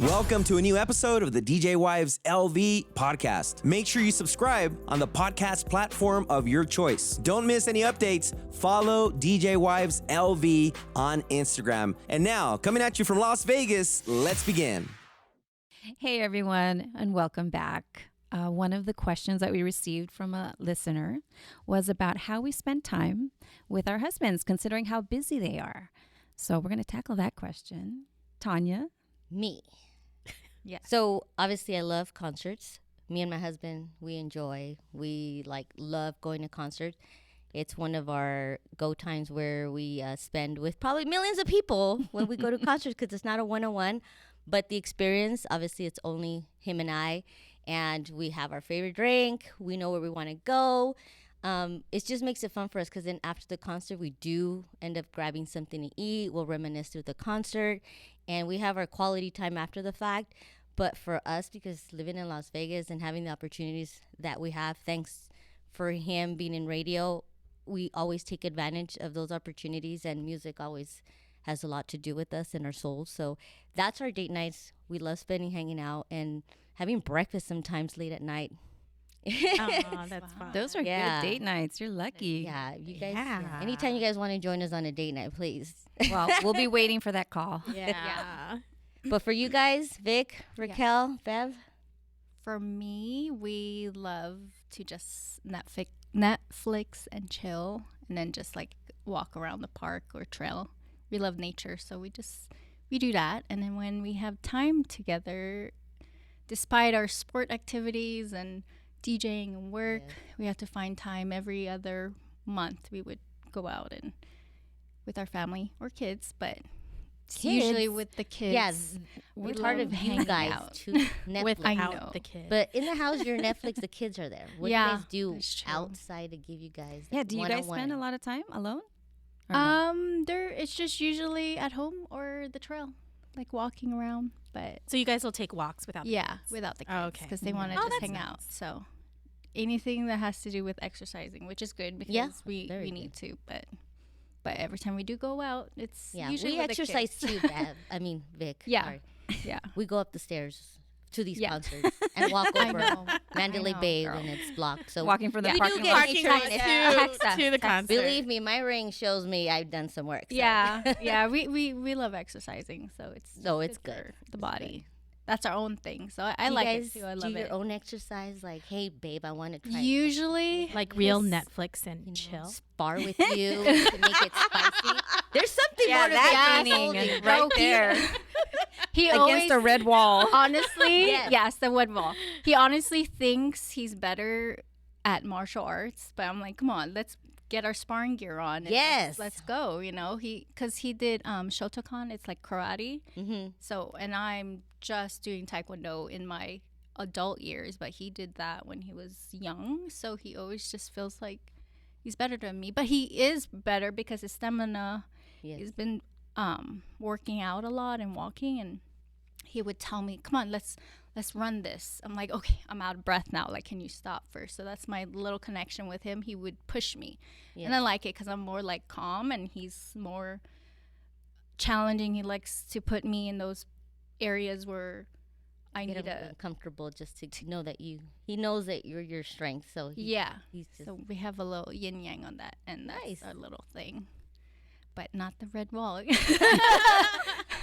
Welcome to a new episode of the DJwivesLV podcast. Make sure you subscribe on the podcast platform of your choice. Don't miss any updates. Follow DJwivesLV on Instagram. And now, coming at you from Las Vegas, let's begin. Hey everyone, and welcome back. One of the questions that we received from a listener was about how we spend time with our husbands, considering how busy they are. So we're going to tackle that question. Tanya? Me. Yeah. So obviously I love concerts. Me and my husband, we love going to concerts. It's one of our go times where we spend with probably millions of people when we go to concerts, because it's not a one-on-one. But the experience, obviously, it's only him and I. And we have our favorite drink. We know where we want to go. It just makes it fun for us, because then after the concert, we do end up grabbing something to eat. We'll reminisce through the concert. And we have our quality time after the fact. But for us, because living in Las Vegas and having the opportunities that we have, thanks for him being in radio, we always take advantage of those opportunities. And music always has a lot to do with us and our souls. So that's our date nights. We love spending hanging out and having breakfast sometimes late at night. Oh, that's fun. Those are good date nights. You're lucky. Yeah, you guys. Yeah. Anytime you guys want to join us on a date night, please. Well, we'll be waiting for that call. Yeah. But for you guys, Vic, Raquel, Bev? For me, we love to just Netflix and chill, and then just like walk around the park or trail. We love nature, so we do that. And then when we have time together, despite our sport activities and DJing and work, we have to find time every other month. We would go out and with our family or kids, but it's usually with the kids. Yes, we're part of you guys out. to Netflix. Without the kids. But in the house, you're Netflix, the kids are there. What do you guys do that's true. outside to give you guys Yeah, do you guys spend a lot of time alone? It's just usually at home or the trail, like walking around. But So you guys will take walks without the kids? without the kids, Oh, okay. because they want to Oh, just that's hang nice. out. So anything that has to do with exercising, which is good because we very need to. But every time we do go out, it's usually we with the exercise kids. too, Bev. I mean, Vic. Yeah. Sorry. Yeah. We go up the stairs to these Yeah. concerts and walk I over know. Mandalay I know, Bay girl. when it's blocked. So Walking from the we parking do get lot. any Parking lot time. to the concert. Believe me, my ring shows me I've done some work. So. Yeah. We love exercising, so it's good. for the body. That's our own thing. So I You like guys it too. I do love your it. own exercise. Like, hey, babe, I want to try. Usually, Like real Yes. Netflix and chill. Spar with you to make it spicy. There's something more to that that meaning right there. he Against always, a red wall. honestly, Yes. yes, the wood ball. He honestly thinks he's better at martial arts, but I'm like, come on, let's get our sparring gear on. And Yes. let's go. You know, because he did Shotokan. It's like karate. Mm-hmm. So, and I'm just doing taekwondo in my adult years, but he did that when he was young. So he always just feels like he's better than me. But he is better because his stamina. Yes. He's been working out a lot and walking, and he would tell me, come on, let's run this. I'm like, okay, I'm out of breath now, like, can you stop first? So that's my little connection with him. He would push me. Yes. And I like it because I'm more like calm, and he's more challenging. He likes to put me in those areas where I Get need him a comfortable just to know that he knows that you're your strength. So he's just so we have a little yin yang on that, and that's Nice. our little thing, but not the red wall.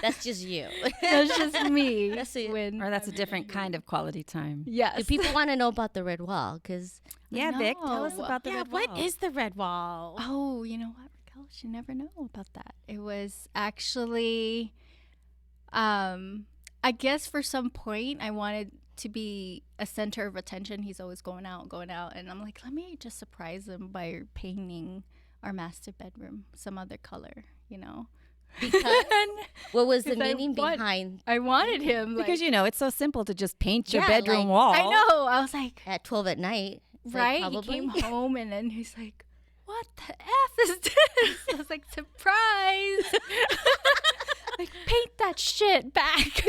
that's just you. That's just me. That's it. When Or that's a different kind of quality time. yes. Do people want to know about the red wall? Because Yeah, Vic, tell us No. about the Yeah, red wall. what is the red wall? Oh, you know what, Raquel? You never know about that. It was actually, I guess for some point I wanted to be a center of attention. He's always going out, and I'm like, let me just surprise him by painting our master bedroom some other color, you know? because what was the 'Cause I meaning want- behind I wanted him Because, it's so simple to just paint your Yeah, bedroom like- wall. I know. I was like, at 12 at night? It's like, right? probably. He came home and then he's like, what the F is this? I was like, surprise. Like, paint that shit back.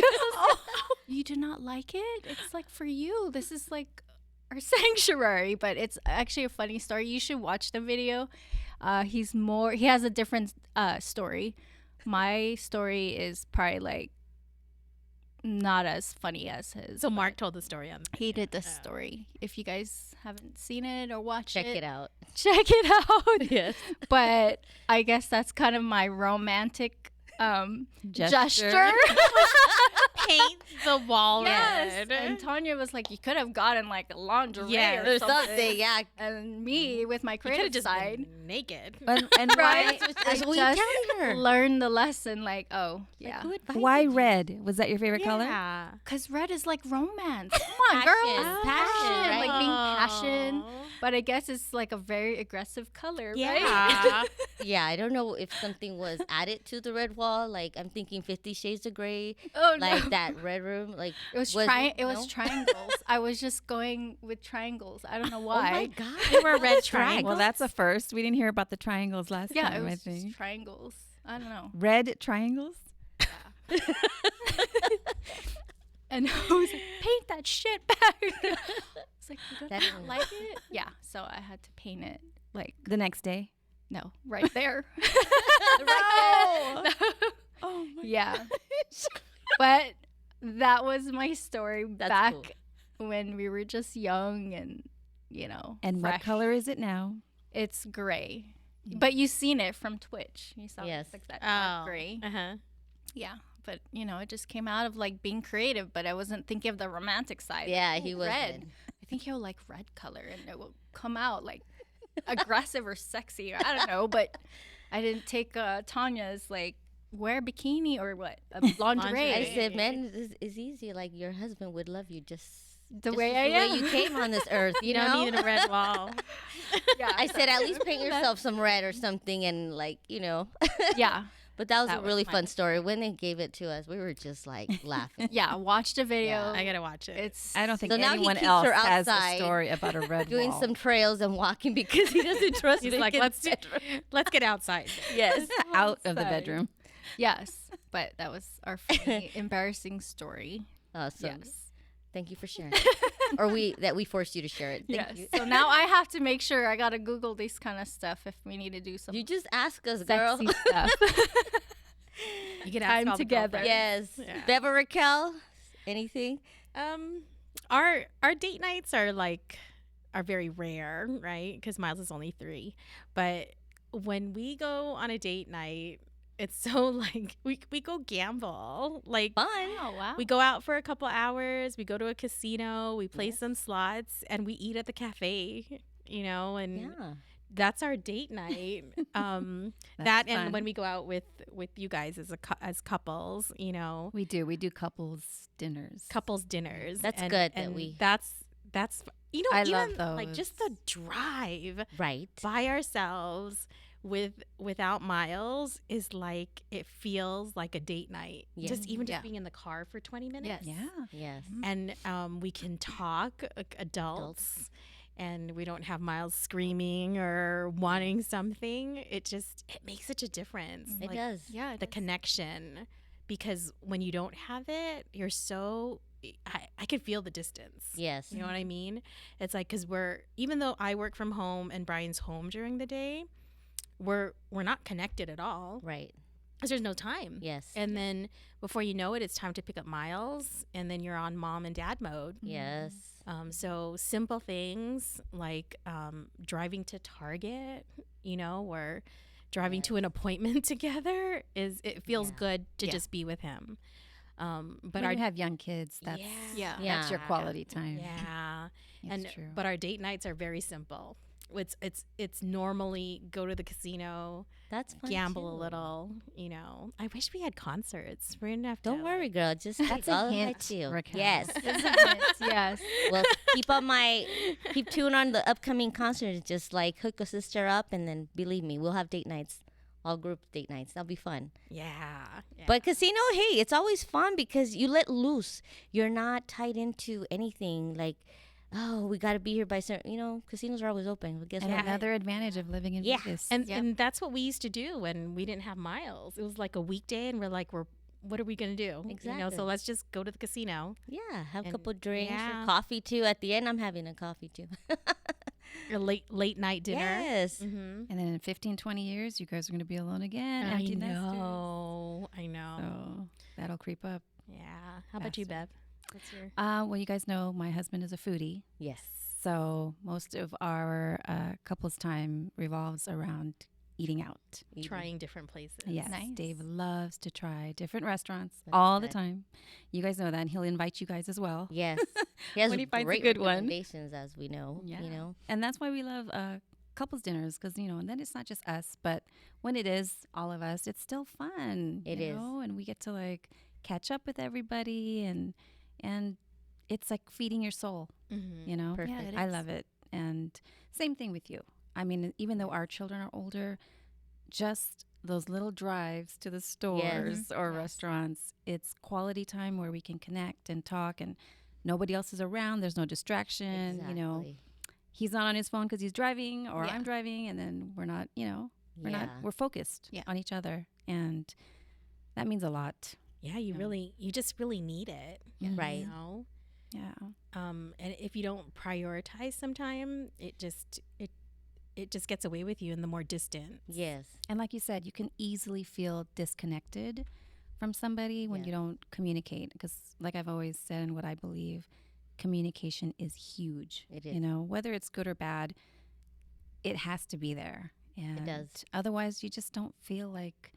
You do not like it? It's like for you. This is like our sanctuary. But it's actually a funny story. You should watch the video. He has a different story. My story is probably like not as funny as his. So Mark told the story on. He did the story. If you guys haven't seen it or watched Check it out. check it out. Yes. But I guess that's kind of my romantic gesture. Paint the wall Yes. red. And Tanya was like, you could have gotten like a lingerie Yeah, or Or something. something, yeah. And me with my You could creative have just side. been naked. And why? That's what you just telling her. learned the lesson. Like, oh Like, yeah, who advised Why you? red? Was that your favorite color? Yeah. because red is like romance. Come on, Passion. girls, Passion, right? like being passion. Oh. But I guess it's like a very aggressive color, right? Yeah. Yeah, I don't know if something was added to the red wall. Like, I'm thinking 50 Shades of Grey. Oh Like no. that red room. Like, It was no? triangles. I was just going with triangles. I don't know Oh why. my God. They were red triangles. Well, that's a first. We didn't hear about the triangles last Yeah, it time, I was just think. triangles. I don't know. Red triangles? And I was like, paint that shit back. It's like, you That- don't like it? Yeah. So I had to paint it like, The next day? no, right there. No. Oh, Yeah. But that was my story That's back when we were just young and, And what fresh. color is it now? It's gray. But you've seen it from Twitch. You saw Yes. it's like that dark Oh. gray. Uh-huh. Yeah. But, it just came out of like being creative, but I wasn't thinking of the romantic side. Yeah, Like, he oh, was. red. I think he'll like red color and it will come out like aggressive or sexy. I don't know. But I didn't take Tanya's like, wear a bikini or what? A lingerie. I said, man, it's easy. Like, your husband would love you just the just way the I am. way you came on this earth. You You don't know? need a red wall. Yeah. I said, at least paint yourself some red or something, and like, Yeah. But that was That a was really fun. fun story. When they gave it to us, we were just like laughing. Yeah. Watch the video. I gotta watch it. It's I don't think So now he anyone keeps else her has a outside story about a red Doing wall. some trails and walking because he doesn't trust He's me. like, let's get outside. Yes. out of the outside. bedroom. Yes. But that was our funny, embarrassing story. Awesome. Yes. Thank you for sharing. Or that we forced you to share it. Thank Yes. you. So now I have to make sure I gotta Google this kind of stuff if we need to do some You just ask us, girl. sexy stuff. You can Time ask all the together. girlfriends. Yes. Yeah. Beva Raquel, anything? Our date nights are very rare, right? Because Miles is only 3. But when we go on a date night, it's so like we go gamble. Like Fun. Oh wow. we go out for a couple hours, we go to a casino, we play some slots, and we eat at the cafe, and Yeah. that's our date night. That's That and fun. when we go out with you guys as couples, We do couples dinners. couples dinners. That's and, good that and we- that's I even love like just the those. drive Right. by ourselves without Miles is like, it feels like a date night. Yeah. Just even Yeah. just being in the car for 20 minutes. Yes. Yeah. Yes. And we can talk like adults. And we don't have Miles screaming or wanting something. It makes such a difference. It Like, does. Yeah. the connection, because when you don't have it, you're so I could feel the distance. Yes. You know what I mean? It's like, because even though I work from home and Brian's home during the day, we're not connected at all Right. because there's no time. Yes. And then before you know it, it's time to pick up Miles, and then you're on mom and dad mode. Yes. So simple things like driving to Target, or driving to an appointment together, it feels Yeah. good to Yeah. just be with him. But When our you have young kids, that's Yeah. that's your quality time. yeah, It's true. but our date nights are very simple. It's normally go to the casino, That's fun. gamble a too. little. I wish we had concerts. We're gonna have to. Don't worry, girl. Just That's take a all hint, of you. Raquel. Yes. It's a hint, yes. Well, keep tuned on the upcoming concerts. Just like hook a sister up, and then believe me, we'll have date nights, all group date nights. That'll be fun. Yeah. But casino, hey, it's always fun because you let loose. You're not tied into anything like, oh, we got to be here by certain. Casinos are always open. But guess And what? another advantage of living in Yeah. Vegas. And that's what we used to do when we didn't have Miles. It was like a weekday, and we're like, what are we gonna do? Exactly. So let's just go to the casino. Yeah, have a And- couple drinks yeah. or coffee too. At the end, I'm having a coffee too. A late night dinner. Yes. Mm-hmm. And then in 15, 20 years, you guys are going to be alone again. I empty nesters. know. So that'll creep up. Yeah. How about you, faster. Bev? What's your Well, you guys know my husband is a foodie. Yes. So most of our couples time revolves around eating out. trying different places? Yes, Nice. Dave loves to try different restaurants That's all the good. time. You guys know that, and he'll invite you guys as well. Yes. He has When he finds a great good one. recommendations, as we know. Yeah. You know. And that's why we love couples dinners, because and then it's not just us, but when it is all of us, it's still fun. It you is. know? And we get to like catch up with everybody, and it's like feeding your soul. Mm-hmm. You know, Perfect. Yeah, it I is. love it. And same thing with you. I mean, even though our children are older, just those little drives to the stores or Yes. restaurants, it's quality time where we can connect and talk, and nobody else is around. There's no distraction. Exactly. He's not on his phone because he's driving, or Yeah. I'm driving, and then we're not. We're focused Yeah. on each other, and that means a lot. Yeah, you just really need it. Right. You know? Yeah. And if you don't prioritize sometime, it just gets away with you in the more distant. Yes. And like you said, you can easily feel disconnected from somebody when Yeah. you don't communicate. Because, like I've always said, and what I believe, communication is huge. It You is. know, whether it's good or bad, it has to be there. And does. Otherwise, you just don't feel like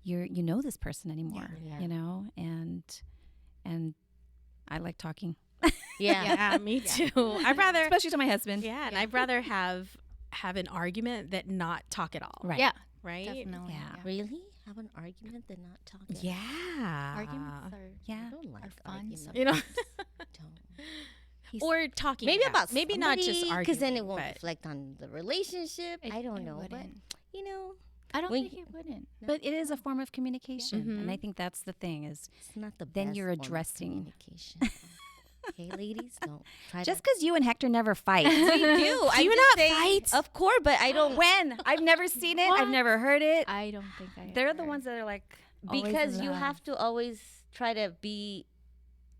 you know this person anymore. Yeah. You know, and I like talking, Yeah. Yeah, me too. I'd rather especially to my husband. yeah, and I'd rather have an argument that not talk at all. Right. Yeah, Right? definitely. Yeah. Really? Have an argument then not talk? it? Yeah. Arguments are Yeah. I don't like are fun arguments. You know, Don't. He's- or talking Maybe it out. about maybe not just somebody, arguing, then it won't but reflect on the relationship. I don't know, but wouldn't. you know, I don't when think it wouldn't. but it is a form of communication, and I Mhm. think that's the thing is it's not the Then best you're form of addressing- communication. Okay, ladies, don't try just to. because you and Hector never fight. We do. Do I'm you just not saying- fight? Of course, but I don't. When? I've never seen it. I've never heard it. I don't think I. They're the ever- ones that are like always Because in you the- have to always try to be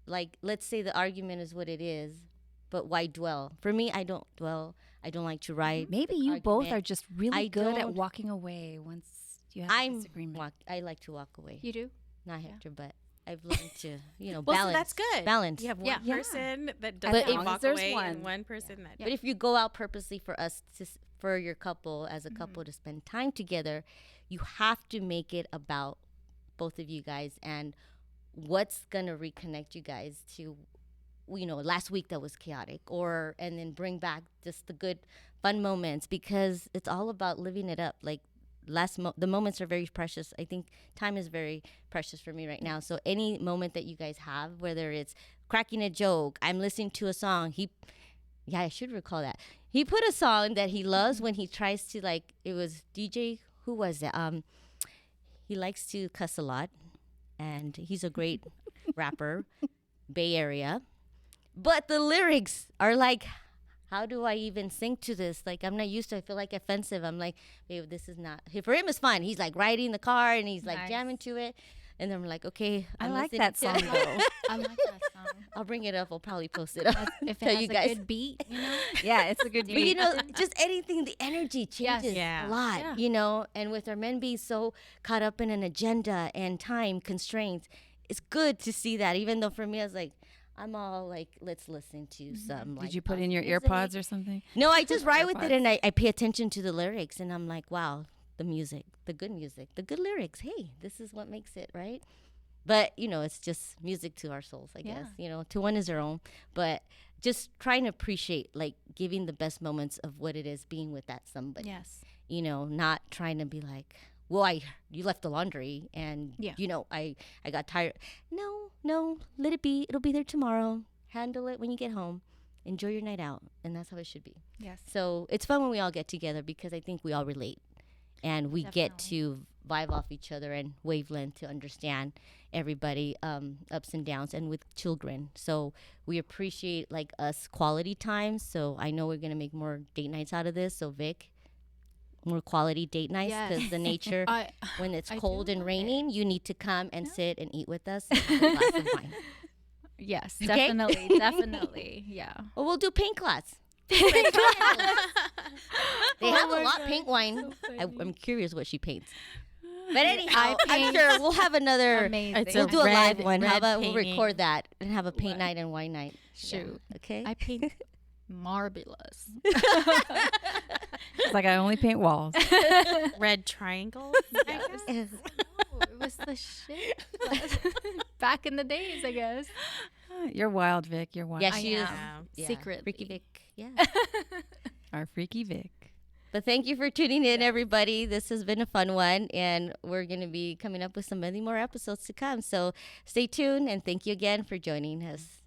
like, let's say the argument is what it is, but why dwell? For me, I don't dwell. I don't like to write. Maybe you both argument. are just really I good at don't- walking away once you have a I'm disagreement. I like to walk away. You do. Not Hector, but I've learned to, well, balance. so that's good. Balance. You have one Yeah. Yeah. person that As doesn't long walk as there's away, one. and one person that. But if you go out purposely for us for your couple as a couple to spend time together, you have to make it about both of you guys and what's gonna reconnect you guys to, last week that was chaotic, and then bring back just the good, fun moments, because it's all about living it up. Like the moments are very precious. I think time is very precious for me right now. So any moment that you guys have, whether it's cracking a joke, I'm listening to a song, I should recall that. He put a song that he loves when he tries to, like, it was DJ, who was it? He likes to cuss a lot, and he's a great rapper, Bay Area. But the lyrics are like, how do I even sing to this? Like, I'm not used to it. I feel like offensive. I'm like, babe, this is not. For him, it's fun. He's like riding the car, and he's like Nice. jamming to it. And then we're like, okay. I I'm like listening that to song it. though. I like that song. I'll bring it up. I'll probably post it up. If Tell it has you a guys. good beat, Yeah, it's a good But beat. just anything, the energy changes Yeah. a lot, Yeah. and with our men being so caught up in an agenda and time constraints, it's good to see that, even though for me, I was like, I'm all like, let's listen to some. Like, Did you put in your music. earpods or something? No, I just ride with it, AirPods. and I pay attention to the lyrics, and I'm like, wow, the music, the good lyrics. Hey, this is what makes it, right? But, it's just music to our souls, I guess. To one is their own. But just trying to appreciate, like, giving the best moments of what it is being with that somebody. yes. Not trying to be like, well, you left the laundry and, Yeah. I got tired. No, let it be. It'll be there tomorrow. Handle it when you get home. Enjoy your night out. And that's how it should be. Yes. So it's fun when we all get together, because I think we all relate. And we get to vibe off each other and wavelength to understand everybody, ups and downs, and with children. So we appreciate, like, us quality time. So I know we're going to make more date nights out of this. So Vic, more quality date nights, Yes. because the nature, I when it's I cold do and love it. raining, you need to come and sit and eat with us and have a glass of wine. yes, Okay? definitely, yeah. Or we'll do paint class. They have a lot of paint wine. I'm curious what she paints. But anyhow, I'm sure we'll have another. Amazing. It's We'll do a live red- one. How red about we'll painting. record that and have a paint What? night and wine night? Shoot. Yeah. Okay. I paint marvelous. It's like I only paint walls. Red triangles. I guess. Yes. Oh, it was the shit. Back in the days, I guess. You're wild, Vic. You're wild. Yeah, I she is. am. Yeah. Secretly. Freaky Vic. Yeah. Our freaky Vic. But thank you for tuning in, everybody. This has been a fun one, and we're going to be coming up with some many more episodes to come. So stay tuned, and thank you again for joining us.